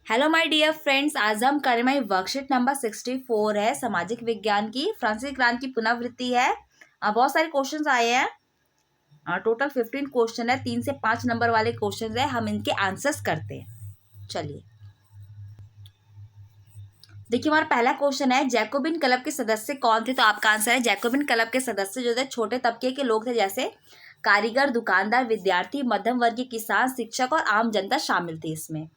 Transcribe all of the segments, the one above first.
Hello my dear friends, आज हम कर रहे हैं वर्कशीट नंबर 64 है सामाजिक विज्ञान की फ्रांसीसी क्रांति की पुनरावृत्ति है। बहुत सारे क्वेश्चंस आए हैं। टोटल 15 क्वेश्चन है। 3 से 5 नंबर वाले क्वेश्चंस है। हम इनके आंसर्स करते हैं। चलिए देखिए, हमारा पहला क्वेश्चन है जैकोबिन क्लब के सदस्य कौन थे। तो आपका आंसर है जैकोबिन क्लब के सदस्य जो थे छोटे तबके के लोग थे, जैसे कारीगर, दुकानदार, विद्यार्थी, मध्यम वर्गीय किसान, शिक्षक और आम जनता शामिल थी इसमें।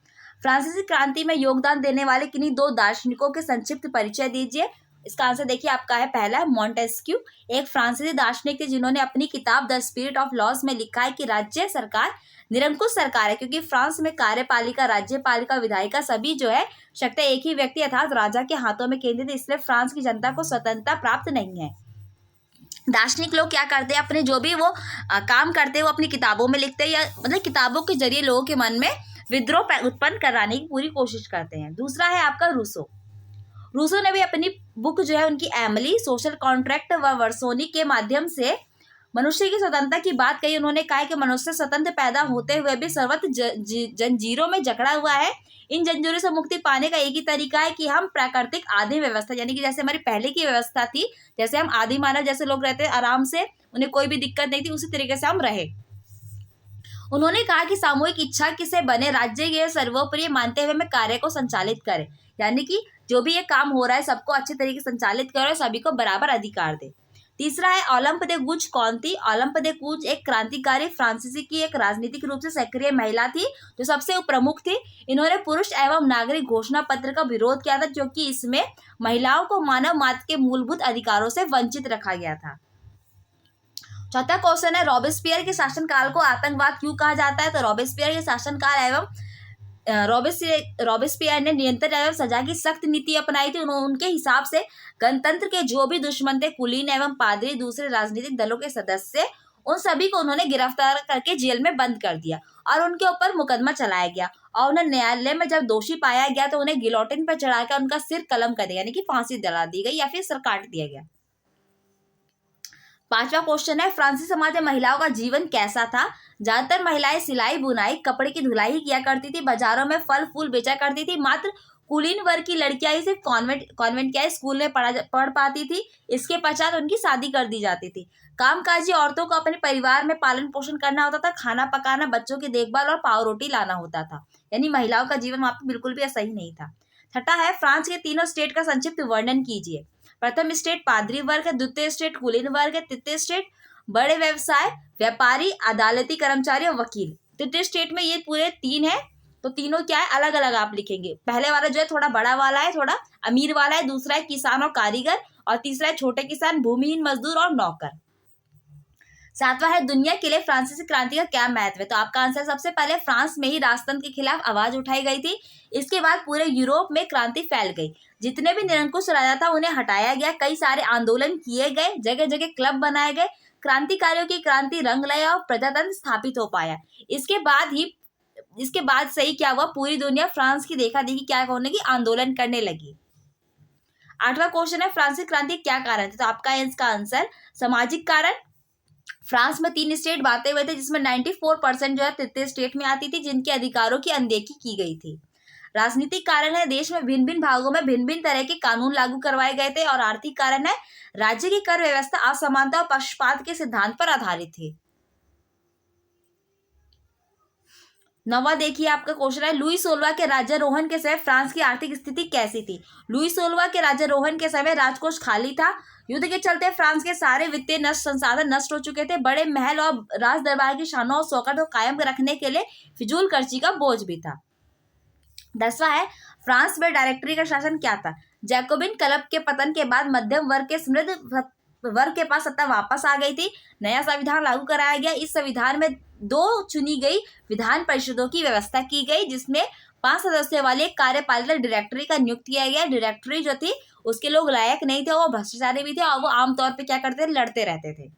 फ्रांसीसी क्रांति में योगदान देने वाले किन्हीं दो दार्शनिकों के संक्षिप्त परिचय दीजिए। इसका आंसर देखिए, आपका है पहला है मॉन्टेस्क्यू। एक फ्रांसीसी दार्शनिक थे जिन्होंने अपनी किताब द स्पिरिट ऑफ लॉज में लिखा है कि राज्य सरकार निरंकुश सरकार है, क्योंकि फ्रांस में कार्यपालिका, राज्यपालिका, विधायिका सभी जो है शक्ति एक ही व्यक्ति अर्थात राजा के हाथों में केंद्रित है। इसलिए फ्रांस की जनता को स्वतंत्रता प्राप्त नहीं है। दार्शनिक लोग क्या करते हैं, अपने जो भी वो काम करते हैं वो अपनी किताबों में लिखते हैं, या मतलब किताबों के जरिए लोगों के मन में विद्रोह उत्पन्न कराने की पूरी कोशिश करते हैं। दूसरा है आपका रूसो। रूसो ने भी अपनी बुक जो है उनकी एमिली, सोशल कॉन्ट्रैक्ट व वर्सोनी के माध्यम से मनुष्य की स्वतंत्रता की बात कही। उन्होंने कहा कि मनुष्य स्वतंत्र पैदा होते हुए भी सर्वत्र जंजीरों में जकड़ा हुआ है। इन जंजीरों से मुक्ति पाने का एक ही तरीका है कि हम प्राकृतिक आदि व्यवस्था, यानी कि जैसे हमारी पहले की व्यवस्था थी, जैसे हम आदि मानव जैसे लोग रहते आराम से, उन्हें कोई भी दिक्कत नहीं थी, उसी तरीके से हम रहे। उन्होंने कहा कि सामूहिक इच्छा से बने राज्य के सर्वोपरि मानते हुए मैं कार्य को संचालित करें, यानी कि जो भी ये काम हो रहा है सबको अच्छे तरीके से संचालित करे और सभी को बराबर अधिकार दे। तीसरा है ओलंप दे गूज कौन थी। ओलंप दे गूज एक क्रांतिकारी फ्रांसीसी की एक राजनीतिक रूप से सक्रिय महिला थी जो सबसे प्रमुख थी। इन्होंने पुरुष एवं नागरिक घोषणा पत्र का विरोध किया था, क्योंकि इसमें महिलाओं को मानव मात्र के मूलभूत अधिकारों से वंचित रखा गया था। चौथा क्वेश्चन है रॉबेस्पियर के शासनकाल को आतंकवाद क्यों कहा जाता है। तो रॉबेस्पियर के शासनकाल एवं रॉबेस्पियर ने नियंत्रण एवं सजा की सख्त नीति अपनाई थी। उनके हिसाब से गणतंत्र के जो भी दुश्मन थे, कुलीन एवं पादरी, दूसरे राजनीतिक दलों के सदस्य, उन सभी को उन्होंने गिरफ्तार करके जेल में बंद कर दिया और उनके ऊपर मुकदमा चलाया गया। और उन्हें न्यायालय में जब दोषी पाया गया तो उन्हें गिलोटिन पर चढ़ाकर उनका सिर कलम कर दिया, यानी कि फांसी दिला दी गई या फिर सिर काट दिया गया। पांचवा क्वेश्चन है फ्रांसीसी समाज में महिलाओं का जीवन कैसा था। ज्यादातर महिलाएं सिलाई, बुनाई, कपड़े की धुलाई ही किया करती थी, बाजारों में फल फूल बेचा करती थी। मात्र कुलीन वर्ग की लड़कियां ही सिर्फ कॉन्वेंट क्या स्कूल में पढ़ पाती थी। इसके पश्चात उनकी शादी कर दी जाती थी। कामकाजी औरतों को अपने परिवार में पालन पोषण करना होता था, खाना पकाना, बच्चों की देखभाल और पाव रोटी लाना होता था। यानी महिलाओं का जीवन वहां पर बिल्कुल भी सही नहीं था। छठा है फ्रांस के तीनों स्टेट का संक्षिप्त वर्णन कीजिए। प्रथम स्टेट पादरी वर्ग है, द्वितीय स्टेट कुलीन वर्ग है, तृतीय स्टेट बड़े व्यवसाय, व्यापारी, अदालती कर्मचारी और वकील। तृतीय स्टेट में ये पूरे तीन है, तो तीनों क्या है अलग अलग आप लिखेंगे। पहले वाला जो है थोड़ा बड़ा वाला है, थोड़ा अमीर वाला है, दूसरा है किसान और कारीगर, और तीसरा है छोटे किसान, भूमिहीन मजदूर और नौकर। सातवां है दुनिया के लिए फ्रांसीसी क्रांति का क्या महत्व है। तो आपका आंसर सबसे पहले फ्रांस में ही राजतंत्र के खिलाफ आवाज उठाई गई थी। इसके बाद पूरे यूरोप में क्रांति फैल गई। जितने भी निरंकुश राजा था उन्हें हटाया गया, कई सारे आंदोलन किए गए, जगह जगह क्लब बनाए गए, क्रांतिकारियों की क्रांति रंग लाया और प्रजातंत्र स्थापित हो पाया। इसके बाद से ही क्या हुआ, पूरी दुनिया फ्रांस की देखा देखी क्या होने की आंदोलन करने लगी। आठवां क्वेश्चन है फ्रांसीसी क्रांति क्या कारण थे। तो आपका इसका आंसर सामाजिक कारण। फ्रांस में 3 स्टेट बांटे हुए थे, जिसमें 94% जो है तृतीय स्टेट में आती थी, जिनके अधिकारों की अनदेखी की गई थी। राजनीतिक कारण है देश में भिन्न भिन्न भागों में भिन्न भिन्न तरह के कानून लागू करवाए गए थे। और आर्थिक कारण है राज्य की कर व्यवस्था असमानता और पक्षपात के सिद्धांत पर आधारित थी। नवा देखिए, आपका क्वेश्चन है लुई 16 के राज्यारोहण के समय फ्रांस की आर्थिक स्थिति कैसी थी। लुई 16 के राज्यारोहण के समय राजकोष खाली था। युद्ध के चलते फ्रांस के सारे वित्तीय संसाधन नष्ट हो चुके थे। बड़े महल और राज दरबार की शानों और शौकत को कायम रखने के लिए फिजूल खर्ची का बोझ भी था। 10वां है फ्रांस में डायरेक्टरी का शासन क्या था। जैकोबिन क्लब के पतन के बाद मध्यम वर्ग के समृद्ध वर्ग के पास सत्ता वापस आ गई थी। नया संविधान लागू कराया गया। इस संविधान में 2 चुनी गई विधान परिषदों की व्यवस्था की गई, जिसमें 5 सदस्यों वाली एक कार्यपालिका डायरेक्टरी का नियुक्त किया गया। डायरेक्टरी जो थी उसके लोग लायक नहीं थे, वो भ्रष्टाचारी भी थे और वो आमतौर पर क्या करते थे, लड़ते रहते थे।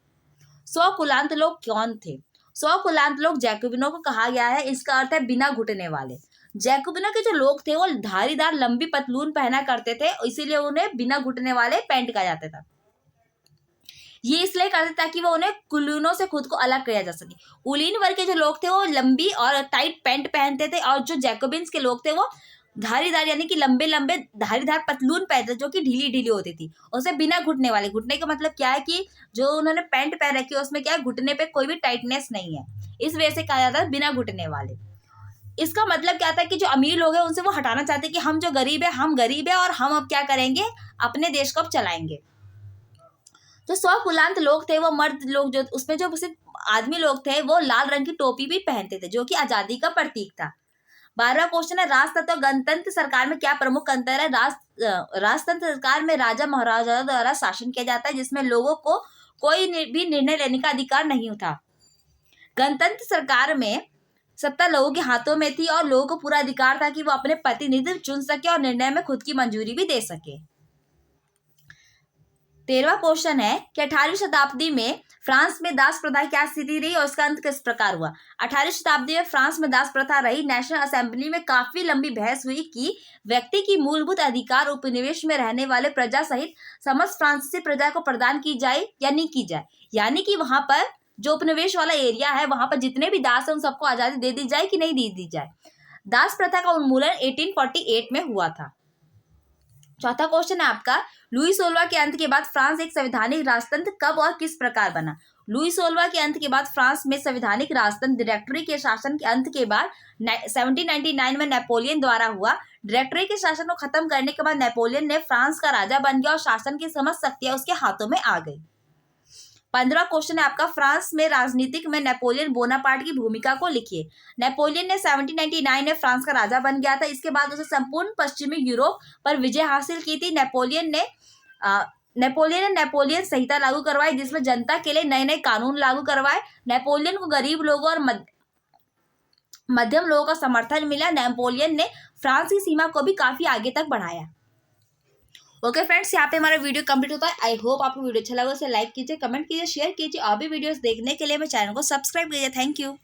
100 कुलांत लोग कौन थे। 100 कुलांत लोग जैकोबिनों को कहा गया है। इसका अर्थ है बिना घुटने वाले। जैकोबिनों के जो लोग थे वो धारीदार लंबी पतलून पहना करते थे, इसीलिए उन्हें बिना घुटने वाले पैंट कहा जाता था। ये इसलिए करते ताकि वो उन्हें कुलीनों से खुद को अलग किया जा सके। कुलीन वर्ग के जो लोग थे वो लंबी और टाइट पैंट पहनते थे, और जो जैकोबिन्स के लोग थे वो धारीदार यानी कि लंबे लंबे धारीदार पतलून पहनते जो कि ढीली ढीली होती थी, उसे बिना घुटने वाले। घुटने का मतलब क्या है कि जो उन्होंने पैंट पहन रखी है उसमें क्या है, घुटने पे कोई भी टाइटनेस नहीं है, इस वजह से कहा जाता है बिना घुटने वाले। इसका मतलब क्या था कि जो अमीर लोग हैं उनसे वो हटाना चाहते हैं कि हम जो गरीब है, हम गरीब है और हम अब क्या करेंगे, अपने देश को अब चलाएंगे। जो स्वकुलांत लोग थे, वो मर्द लोग, जो उसमें जो सिर्फ आदमी लोग थे, वो लाल रंग की टोपी भी पहनते थे जो कि आजादी का प्रतीक था। 12वां क्वेश्चन है, राजतंत्र और गणतंत्र सरकार में क्या प्रमुख अंतर है। राजतंत्र सरकार में राजा महाराजा द्वारा शासन किया जाता है, जिसमें लोगों को कोई भी निर्णय लेने का अधिकार नहीं था। गणतंत्र सरकार में सत्ता लोगों के हाथों में थी और लोगों को पूरा अधिकार था कि वो अपने प्रतिनिधि चुन सके और निर्णय में खुद की मंजूरी भी दे सके। 13वां क्वेश्चन है कि 18वीं शताब्दी में फ्रांस में दास प्रथा क्या स्थिति रही और उसका अंत किस प्रकार हुआ। 18वीं शताब्दी में फ्रांस में दास प्रथा रही। नेशनल असेंबली में काफी लंबी बहस हुई कि व्यक्ति की मूलभूत अधिकार उपनिवेश में रहने वाले प्रजा सहित समस्त फ्रांसीसी प्रजा को प्रदान की जाए या नहीं की जाए, यानी कि वहां पर जो उपनिवेश वाला एरिया है वहां पर जितने भी दास है उन सबको आजादी दे दी जाए कि नहीं दी जाए। दास प्रथा का उन्मूलन 1848 में हुआ था। चौथा क्वेश्चन है आपका, लुई 16 के अंत के बाद फ्रांस एक संवैधानिक राजतंत्र कब और किस प्रकार बना। लुई 16 के अंत के बाद फ्रांस में संवैधानिक राजतंत्र डायरेक्टरी के शासन के अंत के बाद 1799 में नेपोलियन द्वारा हुआ। डायरेक्टरी के शासन को खत्म करने के बाद नेपोलियन ने फ्रांस का राजा बन गया और शासन की समस्त शक्तियां उसके हाथों में आ गई। 15वां क्वेश्चन है आपका, फ्रांस में राजनीतिक में नेपोलियन बोनापार्ट की भूमिका को लिखिए। नेपोलियन ने 1799 में फ्रांस का राजा बन गया था। इसके बाद उसे संपूर्ण पश्चिमी यूरोप पर विजय हासिल की थी। नेपोलियन ने नेपोलियन संहिता लागू करवाई, जिसमें जनता के लिए नए नए कानून लागू करवाए। नेपोलियन को गरीब लोगों और मध्यम लोगों का समर्थन मिला। नेपोलियन ने फ्रांस की सीमा को भी काफी आगे तक बढ़ाया। ओके फ्रेंड्स, यहाँ पे हमारा वीडियो कंप्लीट होता है। आई होप आपको वीडियो अच्छा लगा, उसे लाइक कीजिए, कमेंट कीजिए, शेयर कीजिए। और भी वीडियोस देखने के लिए मेरे चैनल को सब्सक्राइब कीजिए। Thank you.